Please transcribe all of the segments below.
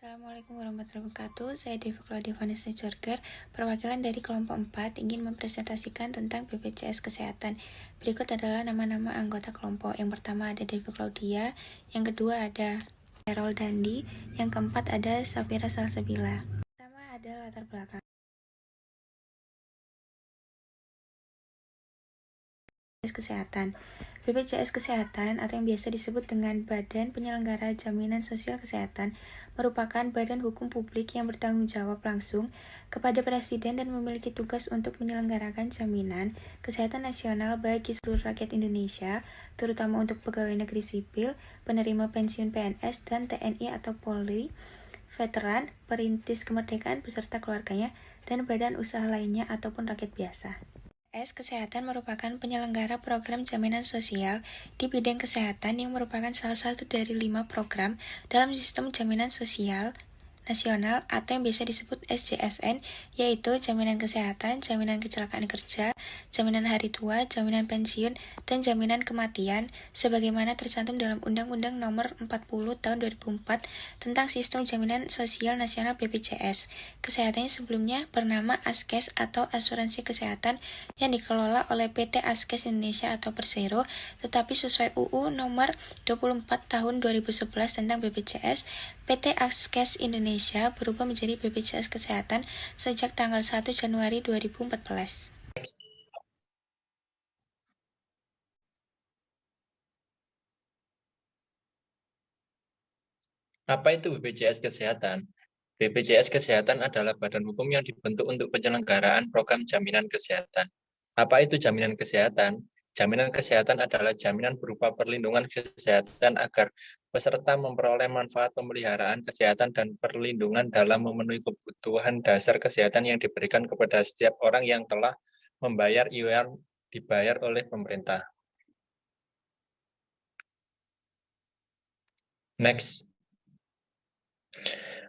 Assalamualaikum warahmatullahi wabarakatuh. Saya Devi Claudia Vanessa Jorger, perwakilan dari kelompok 4, ingin mempresentasikan tentang BPJS Kesehatan. Berikut adalah nama-nama anggota kelompok. Yang pertama ada Devi Claudia, yang kedua ada Errol Dandi, yang keempat ada Safira Salsabila. Pertama ada latar belakang Kesehatan. BPJS Kesehatan atau yang biasa disebut dengan Badan Penyelenggara Jaminan Sosial Kesehatan merupakan badan hukum publik yang bertanggung jawab langsung kepada Presiden dan memiliki tugas untuk menyelenggarakan jaminan kesehatan nasional bagi seluruh rakyat Indonesia, terutama untuk pegawai negeri sipil, penerima pensiun PNS dan TNI atau Polri, veteran, perintis kemerdekaan beserta keluarganya, dan badan usaha lainnya ataupun rakyat biasa. Kesehatan merupakan penyelenggara program jaminan sosial di bidang kesehatan yang merupakan salah satu dari 5 program dalam sistem jaminan sosial nasional atau yang biasa disebut SJSN, yaitu jaminan kesehatan, jaminan kecelakaan kerja, jaminan hari tua, jaminan pensiun, dan jaminan kematian, sebagaimana tercantum dalam Undang-Undang Nomor 40 Tahun 2004 tentang Sistem Jaminan Sosial Nasional BPJS. Kesehatannya sebelumnya bernama Askes atau Asuransi Kesehatan yang dikelola oleh PT Askes Indonesia atau Persero, tetapi sesuai UU Nomor 24 Tahun 2011 tentang BPJS, PT Askes Indonesia berubah menjadi BPJS Kesehatan sejak tanggal 1 Januari 2014. Apa itu BPJS Kesehatan? BPJS Kesehatan adalah badan hukum yang dibentuk untuk penyelenggaraan program jaminan kesehatan. Apa itu jaminan kesehatan? Jaminan kesehatan adalah jaminan berupa perlindungan kesehatan agar peserta memperoleh manfaat pemeliharaan kesehatan dan perlindungan dalam memenuhi kebutuhan dasar kesehatan yang diberikan kepada setiap orang yang telah membayar iuran dibayar oleh pemerintah. Next.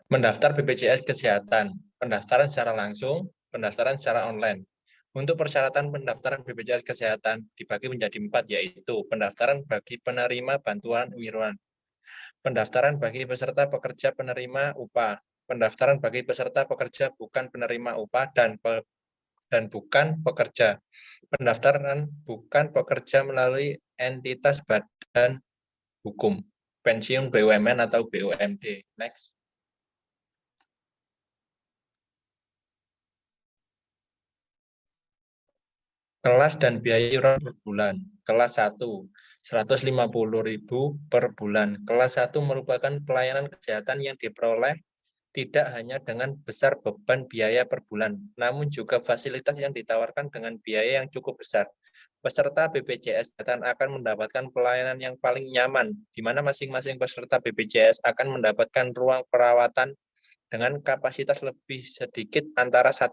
Mendaftar BPJS Kesehatan, pendaftaran secara langsung, pendaftaran secara online. Untuk persyaratan pendaftaran BPJS Kesehatan dibagi menjadi 4, yaitu pendaftaran bagi penerima bantuan iuran, pendaftaran bagi peserta pekerja penerima upah, pendaftaran bagi peserta pekerja bukan penerima upah dan bukan pekerja, pendaftaran bukan pekerja melalui entitas badan hukum, pensiun BUMN atau BUMD. Next. Kelas dan biaya iuran per bulan. Kelas 1, 150.000 per bulan. Kelas 1 merupakan pelayanan kesehatan yang diperoleh tidak hanya dengan besar beban biaya per bulan, namun juga fasilitas yang ditawarkan dengan biaya yang cukup besar. Peserta BPJS Kesehatan akan mendapatkan pelayanan yang paling nyaman, di mana masing-masing peserta BPJS akan mendapatkan ruang perawatan dengan kapasitas lebih sedikit antara 1-2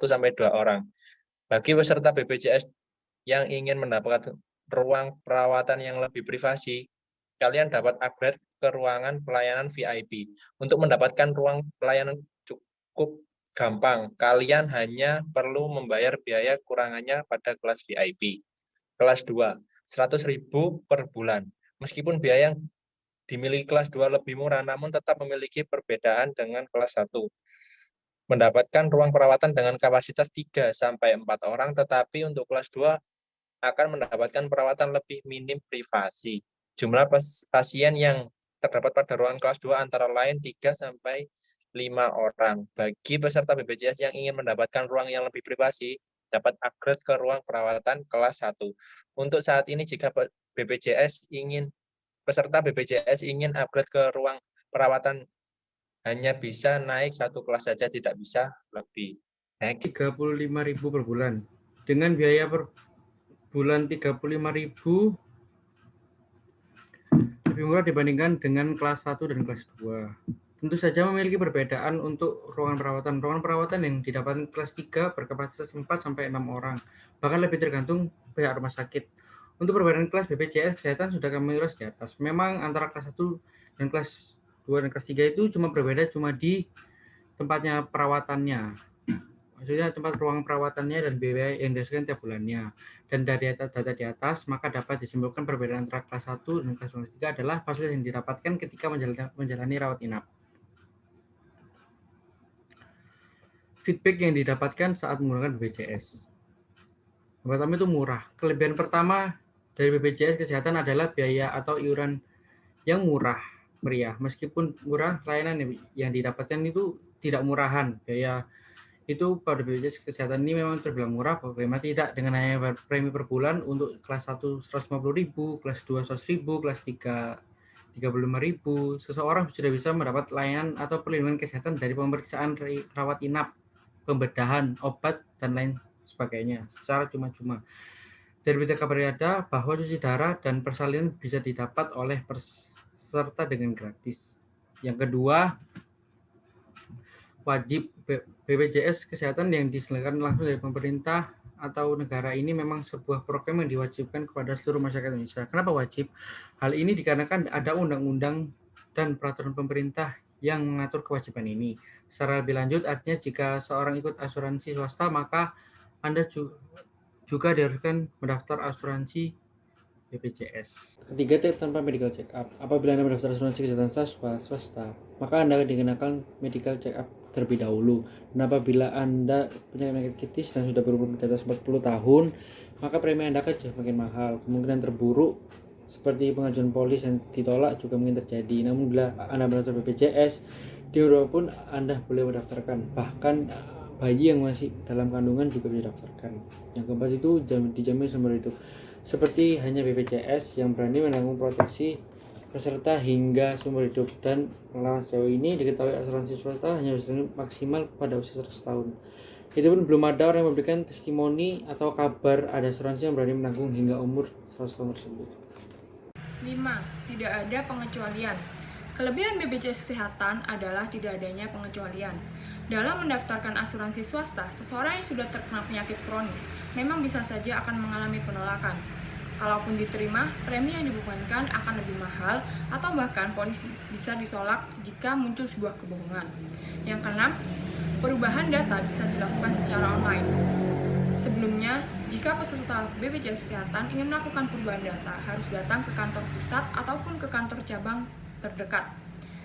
orang. Bagi peserta BPJS yang ingin mendapatkan ruang perawatan yang lebih privasi, kalian dapat upgrade ke ruangan pelayanan VIP. Untuk mendapatkan ruang pelayanan cukup gampang, kalian hanya perlu membayar biaya kurangannya pada kelas VIP. Kelas 2, 100.000 per bulan. Meskipun biaya yang dimiliki kelas 2 lebih murah, namun tetap memiliki perbedaan dengan kelas 1. Mendapatkan ruang perawatan dengan kapasitas 3-4 orang, tetapi untuk kelas 2 akan mendapatkan perawatan lebih minim privasi. Jumlah pasien yang terdapat pada ruang kelas 2 antara lain 3-5 orang. Bagi peserta BPJS yang ingin mendapatkan ruang yang lebih privasi, dapat upgrade ke ruang perawatan kelas 1. Untuk saat ini, jika peserta BPJS ingin upgrade ke ruang perawatan, hanya bisa naik 1 kelas saja, tidak bisa lebih. 35.000 per bulan. Dengan biaya per bulan 35.000 lebih murah dibandingkan dengan kelas 1 dan kelas 2. Tentu saja memiliki perbedaan untuk ruangan perawatan. Ruangan perawatan yang didapatkan kelas 3 berkapasitas 4-6 orang, bahkan lebih tergantung pihak rumah sakit. Untuk perbedaan kelas BPJS Kesehatan sudah kami ulas di atas. Memang antara kelas 1 dan kelas 2 dan kelas 3 itu berbeda cuma di tempatnya perawatannya. Maksudnya tempat ruang perawatannya dan biaya yang dihasilkan tiap bulannya. Dan dari data di atas, maka dapat disimpulkan perbedaan antara kelas 1 dan kelas 3 adalah fasilitas yang didapatkan ketika menjalani rawat inap. feedback yang didapatkan saat menggunakan BPJS. Yang pertama itu murah. Kelebihan pertama dari BPJS Kesehatan adalah biaya atau iuran yang meriah. Meskipun murah, layanan yang didapatkan itu tidak murahan. Biaya itu pada BPJS Kesehatan ini memang terbilang murah, bagaimana tidak, dengan hanya premi per bulan untuk kelas 1 150.000, kelas 2 100.000, kelas 3 35.000, seseorang sudah bisa mendapat layanan atau perlindungan kesehatan dari pemeriksaan rawat inap, pembedahan, obat, dan lain sebagainya secara cuma-cuma. Dari berita kabar ada bahwa cuci darah dan persalinan bisa didapat oleh peserta dengan gratis. Yang kedua, wajib BPJS Kesehatan yang diselenggarakan langsung dari pemerintah atau negara ini memang sebuah program yang diwajibkan kepada seluruh masyarakat Indonesia. Kenapa wajib? Hal ini dikarenakan ada undang-undang dan peraturan pemerintah yang mengatur kewajiban ini. Secara lebih lanjut, artinya jika seorang ikut asuransi swasta, maka Anda juga diharuskan mendaftar asuransi BPJS. Ketiga, cek tanpa medical check up. Apabila Anda mendaftar asuransi kesehatan swasta, maka Anda dikenakan medical check up terlebih dahulu. Dan apabila Anda punya penyakit kritis dan sudah berumur di atas 40 tahun, maka premi Anda akan semakin mahal. Kemungkinan terburuk seperti pengajuan polis yang ditolak juga mungkin terjadi. Namun bila Anda mendaftar BPJS, di Eropa pun Anda boleh mendaftarkan. Bahkan bayi yang masih dalam kandungan juga bisa didaftarkan. Yang keempat itu dijamin seumur hidup. Seperti hanya BPJS yang berani menanggung proteksi peserta hingga seumur hidup, dan pengalaman sejauh ini diketahui asuransi swasta hanya bisa maksimal pada usia 100 tahun. Itu pun belum ada orang yang memberikan testimoni atau kabar ada asuransi yang berani menanggung hingga umur 100 tahun tersebut. 5. Tidak ada pengecualian. Kelebihan BPJS Kesehatan adalah tidak adanya pengecualian. Dalam mendaftarkan asuransi swasta, seseorang yang sudah terkena penyakit kronis memang bisa saja akan mengalami penolakan. Kalaupun diterima, premi yang dibebankan akan lebih mahal atau bahkan polisi bisa ditolak jika muncul sebuah kebohongan. Yang keenam, perubahan data bisa dilakukan secara online. Sebelumnya, jika peserta BPJS Kesehatan ingin melakukan perubahan data, harus datang ke kantor pusat ataupun ke kantor cabang terdekat.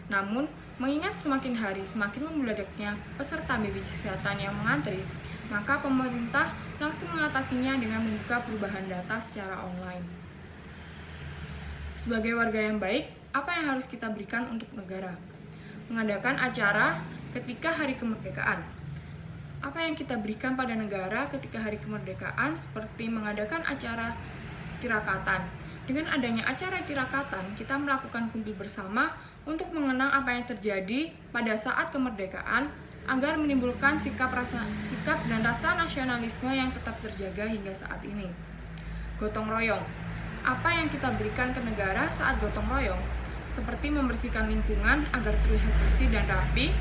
Namun, mengingat semakin hari semakin membeludaknya peserta BPJS Kesehatan yang mengantri, maka pemerintah langsung mengatasinya dengan membuka perubahan data secara online. Sebagai warga yang baik, apa yang harus kita berikan untuk negara? Mengadakan acara ketika hari kemerdekaan. Apa yang kita berikan pada negara ketika hari kemerdekaan seperti mengadakan acara tirakatan. Dengan adanya acara tirakatan, kita melakukan kumpul bersama untuk mengenang apa yang terjadi pada saat kemerdekaan agar menimbulkan sikap dan rasa nasionalisme yang tetap terjaga hingga saat ini. Gotong royong. Apa yang kita berikan ke negara saat gotong royong? Seperti membersihkan lingkungan agar terlihat bersih dan rapi,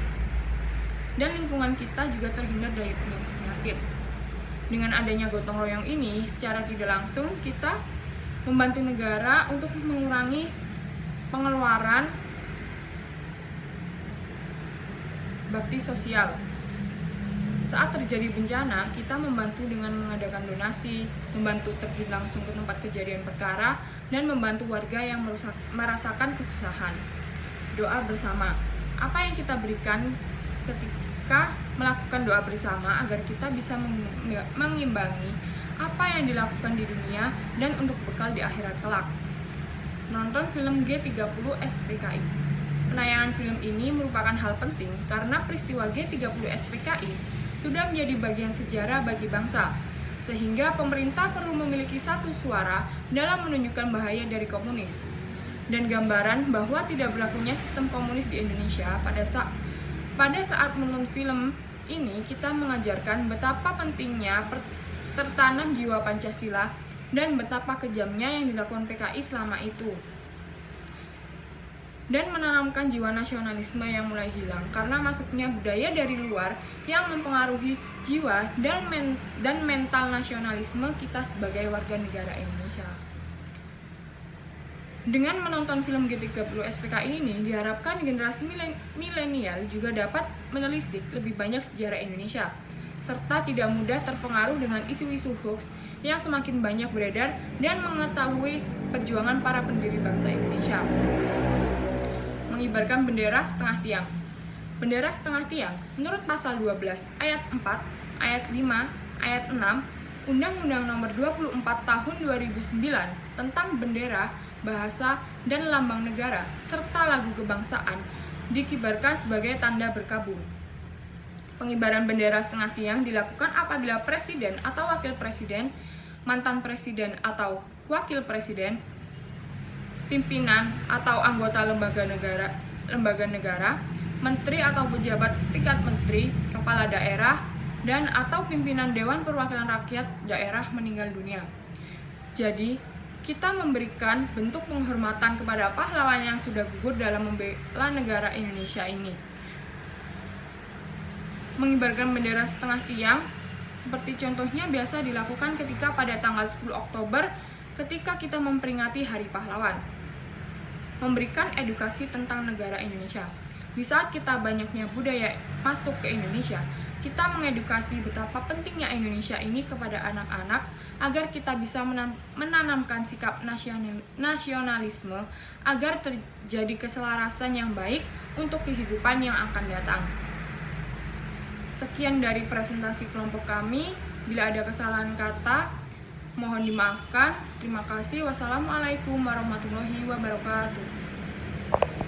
dan lingkungan kita juga terhindar dari penyakit-penyakit. Dengan adanya gotong royong ini, secara tidak langsung kita membantu negara untuk mengurangi pengeluaran bakti sosial. Saat terjadi bencana, kita membantu dengan mengadakan donasi, membantu terjun langsung ke tempat kejadian perkara, dan membantu warga yang merasakan kesusahan. Doa bersama. Apa yang kita berikan ketika melakukan doa bersama agar kita bisa mengimbangi apa yang dilakukan di dunia dan untuk bekal di akhirat kelak. Nonton film G30 SPKI. Penayangan film ini merupakan hal penting karena peristiwa G30 SPKI sudah menjadi bagian sejarah bagi bangsa, sehingga pemerintah perlu memiliki satu suara dalam menunjukkan bahaya dari komunis dan gambaran bahwa tidak berlakunya sistem komunis di Indonesia. Pada saat menonton film ini, kita mengajarkan betapa pentingnya tertanam jiwa Pancasila dan betapa kejamnya yang dilakukan PKI selama itu, dan menanamkan jiwa nasionalisme yang mulai hilang karena masuknya budaya dari luar yang mempengaruhi jiwa dan mental nasionalisme kita sebagai warga negara Indonesia. Dengan menonton film G30 SPKI ini, diharapkan generasi milenial juga dapat menelisik lebih banyak sejarah Indonesia, serta tidak mudah terpengaruh dengan isu-isu hoax yang semakin banyak beredar dan mengetahui perjuangan para pendiri bangsa Indonesia. Mengibarkan bendera setengah tiang. Bendera setengah tiang, menurut pasal 12 ayat 4, ayat 5, ayat 6, Undang-Undang Nomor 24 Tahun 2009 tentang bendera, bahasa, dan lambang negara, serta lagu kebangsaan dikibarkan sebagai tanda berkabung. Pengibaran bendera setengah tiang dilakukan apabila presiden atau wakil presiden, mantan presiden atau wakil presiden, pimpinan atau anggota lembaga negara, menteri atau pejabat setingkat menteri, kepala daerah, dan atau pimpinan Dewan Perwakilan Rakyat daerah meninggal dunia. Jadi, kita memberikan bentuk penghormatan kepada pahlawan yang sudah gugur dalam membela negara Indonesia ini. Mengibarkan bendera setengah tiang, seperti contohnya biasa dilakukan ketika pada tanggal 10 Oktober ketika kita memperingati Hari Pahlawan. Memberikan edukasi tentang negara Indonesia. Di saat kita banyaknya budaya masuk ke Indonesia, kita mengedukasi betapa pentingnya Indonesia ini kepada anak-anak agar kita bisa menanamkan sikap nasionalisme agar terjadi keselarasan yang baik untuk kehidupan yang akan datang. Sekian dari presentasi kelompok kami. Bila ada kesalahan kata, mohon dimaafkan. Terima kasih. Wassalamualaikum warahmatullahi wabarakatuh.